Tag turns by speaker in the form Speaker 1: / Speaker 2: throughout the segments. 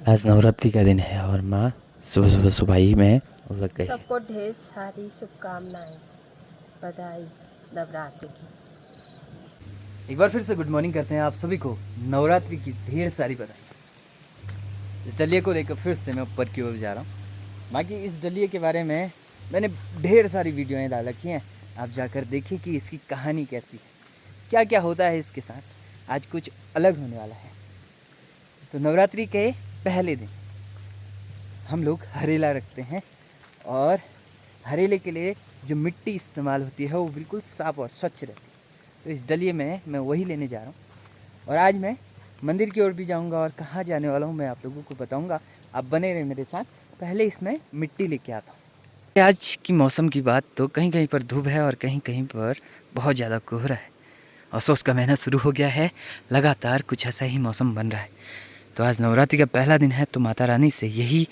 Speaker 1: आज नवरात्रि का दिन है और माँ सुबह सुबह ही में लग गई।
Speaker 2: सबको ढेर सारी शुभकामनाएं, बधाई नवरात्रि की।
Speaker 3: एक बार फिर से गुड मॉर्निंग करते हैं आप सभी को। नवरात्रि की ढेर सारी बधाई। इस डलिए को लेकर फिर से मैं ऊपर की ओर जा रहा हूँ। बाकी इस डलिए के बारे में मैंने ढेर सारी वीडियोएं डाल रखी हैं, आप जाकर देखिए कि इसकी कहानी कैसी है, क्या क्या होता है इसके साथ। आज कुछ अलग होने वाला है। तो नवरात्रि के पहले दिन हम लोग हरेला रखते हैं और हरेले के लिए जो मिट्टी इस्तेमाल होती है वो बिल्कुल साफ़ और स्वच्छ रहती है। तो इस डलिए में मैं वही लेने जा रहा हूँ और आज मैं मंदिर की ओर भी जाऊँगा और कहाँ जाने वाला हूँ मैं आप लोगों को बताऊँगा। आप बने रहे मेरे साथ। पहले इसमें मिट्टी लेके आता हूँ। आज की मौसम की बात तो कहीं कहीं पर धूप है और कहीं कहीं पर बहुत ज़्यादा कोहरा है और सोच का महीना शुरू हो गया है। लगातार कुछ ऐसा ही मौसम बन रहा है। तो आज नवरात्रि का पहला दिन है तो माता रानी से यही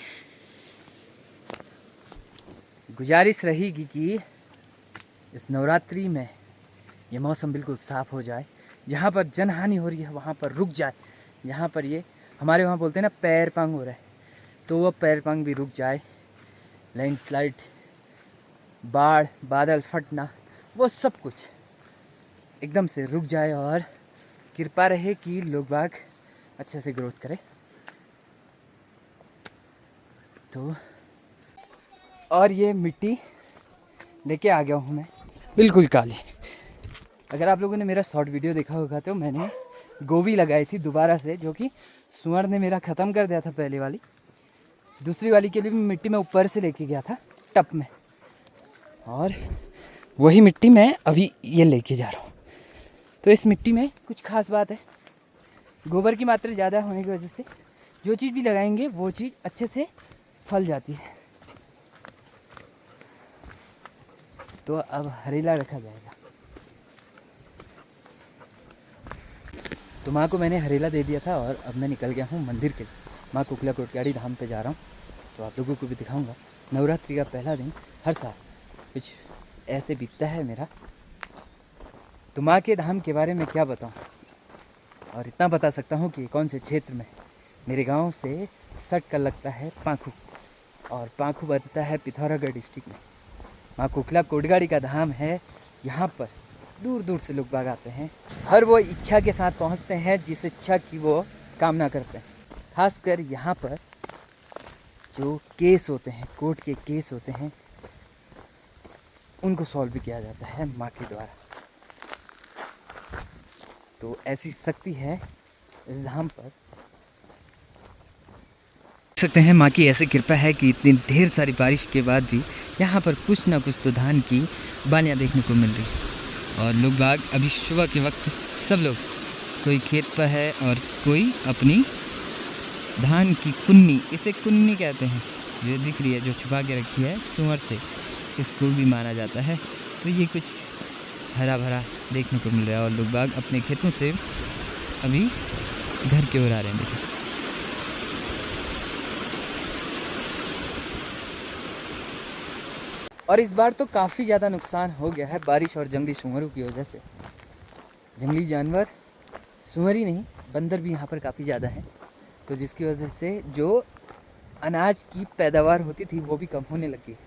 Speaker 3: गुजारिश रहेगी कि इस नवरात्रि में ये मौसम बिल्कुल साफ़ हो जाए। जहाँ पर जनहानि हो रही है वहाँ पर रुक जाए। जहाँ पर ये हमारे वहाँ बोलते हैं ना पैर पांग हो रहा है, तो वो पैर पांग भी रुक जाए। लैंडस्लाइड, बाढ़, बादल फटना, वो सब कुछ एकदम से रुक जाए और कृपा रहे कि लोग बाग अच्छे से ग्रोथ करें। तो और ये मिट्टी लेके आ गया हूँ मैं, बिल्कुल काली। अगर आप लोगों ने मेरा शॉर्ट वीडियो देखा होगा तो मैंने गोभी लगाई थी दोबारा से, जो कि सुअर ने मेरा ख़त्म कर दिया था पहले वाली। दूसरी वाली के लिए मिट्टी में ऊपर से लेके गया था टप में, और वही मिट्टी मैं अभी ये लेके जा रहा हूँ। तो इस मिट्टी में कुछ खास बात है, गोबर की मात्रा ज़्यादा होने की वजह से जो चीज़ भी लगाएंगे वो चीज़ अच्छे से फल जाती है। तो अब हरेला रखा जाएगा। तो माँ को मैंने हरेला दे दिया था और अब मैं निकल गया हूँ मंदिर के लिए। माँ कुकला कोटगाड़ी धाम पे जा रहा हूँ, तो आप लोगों को भी दिखाऊंगा। नवरात्रि का पहला दिन हर साल कुछ ऐसे बीतता है मेरा। तो माँ के धाम के बारे में क्या बताऊँ, और इतना बता सकता हूँ कि कौन से क्षेत्र में। मेरे गाँव से सट कर लगता है पाखू, और पाखू बनता है पिथौरागढ़ डिस्ट्रिक्ट में। माँ कुकला कोटगाड़ी का धाम है। यहाँ पर दूर दूर से लोग बाग आते हैं, हर वो इच्छा के साथ पहुँचते हैं जिस इच्छा की वो कामना करते हैं। खासकर यहाँ पर जो केस होते हैं, कोर्ट के केस होते हैं, उनको सॉल्व भी किया जाता है माँ के द्वारा। तो ऐसी शक्ति है इस धाम पर। देख सकते हैं माँ की ऐसी कृपा है कि इतनी ढेर सारी बारिश के बाद भी यहाँ पर कुछ ना कुछ तो धान की बानियाँ देखने को मिल रही है। और लोग बाग अभी सुबह के वक्त सब लोग, कोई खेत पर है और कोई अपनी धान की कुन्नी, इसे कुन्नी कहते हैं, जो दिख रही है, जो छुपा के रखी है सुअर से, इसको भी माना जाता है। तो ये कुछ हरा भरा देखने को मिल रहा है और लोग बाग अपने खेतों से अभी घर की ओर आ रहे हैं। देखिए और इस बार तो काफ़ी ज़्यादा नुकसान हो गया है बारिश और जंगली सूअरों की वजह से। जंगली जानवर, सूअर ही नहीं, बंदर भी यहाँ पर काफ़ी ज़्यादा हैं। तो जिसकी वजह से जो अनाज की पैदावार होती थी वो भी कम होने लगी।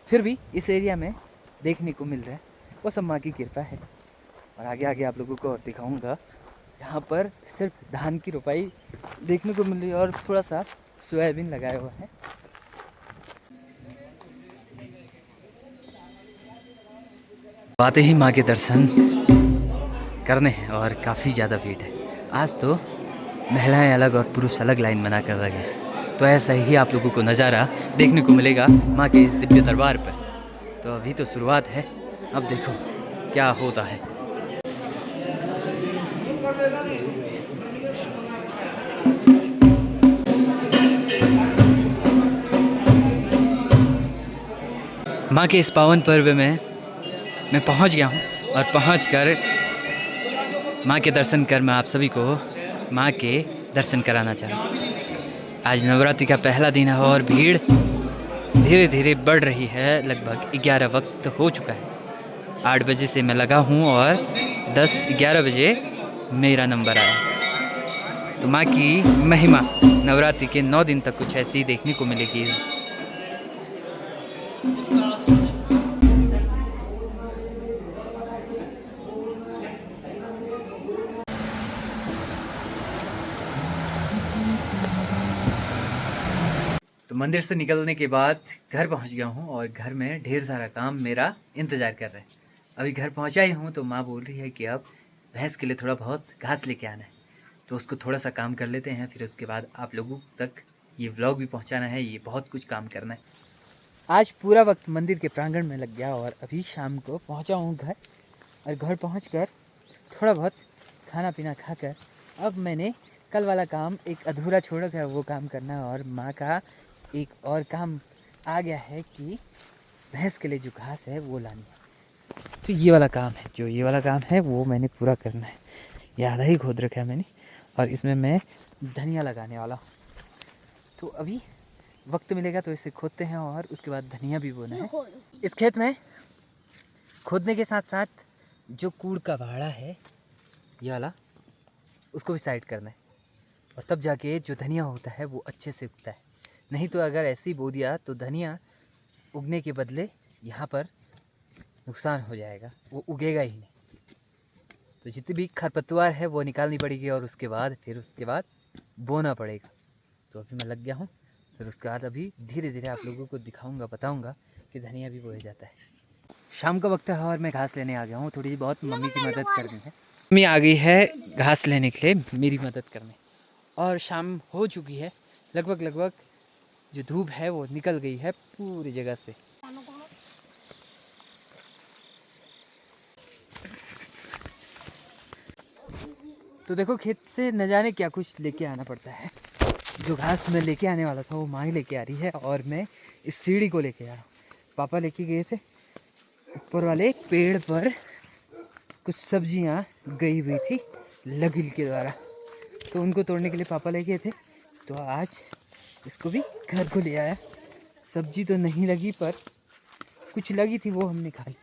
Speaker 3: फिर भी इस एरिया में देखने को मिल रहा है, वो सब माँ की कृपा है। और आगे आगे आप लोगों को और दिखाऊंगा। यहाँ पर सिर्फ धान की रोपाई देखने को मिल रही है और थोड़ा सा सोयाबीन लगाया हुआ है। आते ही माँ के दर्शन करने हैं और काफ़ी ज़्यादा भीड़ है। आज तो महिलाएं अलग और पुरुष अलग लाइन बना कर लगे हैं। तो ऐसा ही आप लोगों को नज़ारा देखने को मिलेगा माँ के इस दिव्य दरबार पर। तो अभी तो शुरुआत है, अब देखो क्या होता है। माँ के इस पावन पर्व में मैं पहुँच गया हूँ और पहुँचकर माँ के दर्शन कर मैं आप सभी को माँ के दर्शन कराना चाह रहा हूँ। आज नवरात्रि का पहला दिन है और भीड़ धीरे धीरे बढ़ रही है। लगभग 11 वक्त हो चुका है। 8 बजे से मैं लगा हूँ और 10-11 बजे मेरा नंबर आया। तो माँ की महिमा नवरात्रि के 9 दिन तक कुछ ऐसी ही देखने को मिलेगी। तो मंदिर से निकलने के बाद घर पहुंच गया हूं और घर में ढेर सारा काम मेरा इंतज़ार कर रहा है। अभी घर पहुंचा ही हूं तो माँ बोल रही है कि अब भैंस के लिए थोड़ा बहुत घास लेके आना है, तो उसको थोड़ा सा काम कर लेते हैं, फिर उसके बाद आप लोगों तक ये व्लॉग भी पहुंचाना है, ये बहुत कुछ काम करना है। आज पूरा वक्त मंदिर के प्रांगण में लग गया और अभी शाम को पहुँचा हूँ घर, और घर पहुँच थोड़ा बहुत खाना पीना खाकर अब मैंने कल वाला काम एक अधूरा छोड़ गया वो काम करना है, और माँ का एक और काम आ गया है कि भैंस के लिए जो घास है वो लानी है। तो ये वाला काम है, जो ये वाला काम है वो मैंने पूरा करना है। ये आधा ही खोद रखा है मैंने, और इसमें मैं धनिया लगाने वाला हूँ। तो अभी वक्त मिलेगा तो इसे खोदते हैं और उसके बाद धनिया भी बोना है। इस खेत में खोदने के साथ साथ जो कूड़ का भाड़ा है ये वाला, उसको भी साइड करना है, और तब जाके जो धनिया होता है वो अच्छे से उगता है। नहीं तो अगर ऐसे ही बो दिया तो धनिया उगने के बदले यहाँ पर नुकसान हो जाएगा, वो उगेगा ही नहीं। तो जितनी भी खरपतवार है वो निकालनी पड़ेगी, और उसके बाद बोना पड़ेगा। तो अभी मैं लग गया हूँ, फिर उसके बाद अभी धीरे धीरे आप लोगों को दिखाऊंगा, बताऊंगा कि धनिया भी बोया जाता है। शाम का वक्त है और मैं घास लेने आ गया हूँ, थोड़ी बहुत मम्मी की मदद करनी है। मम्मी आ गई है घास लेने के लिए मेरी मदद करने, और शाम हो चुकी है लगभग। जो धूप है वो निकल गई है पूरी जगह से। तो देखो खेत से न जाने क्या कुछ लेके आना पड़ता है। जो घास मैं लेके आने वाला था वो माँ ही लेके आ रही है, और मैं इस सीढ़ी को लेके आ रहा हूँ। पापा लेके गए थे ऊपर वाले पेड़ पर, कुछ सब्जियाँ गई हुई थी लगिल के द्वारा, तो उनको तोड़ने के लिए पापा ले गए थे। तो आज इसको भी घर को ले आया। सब्जी तो नहीं लगी पर कुछ लगी थी वो हमने खा ली।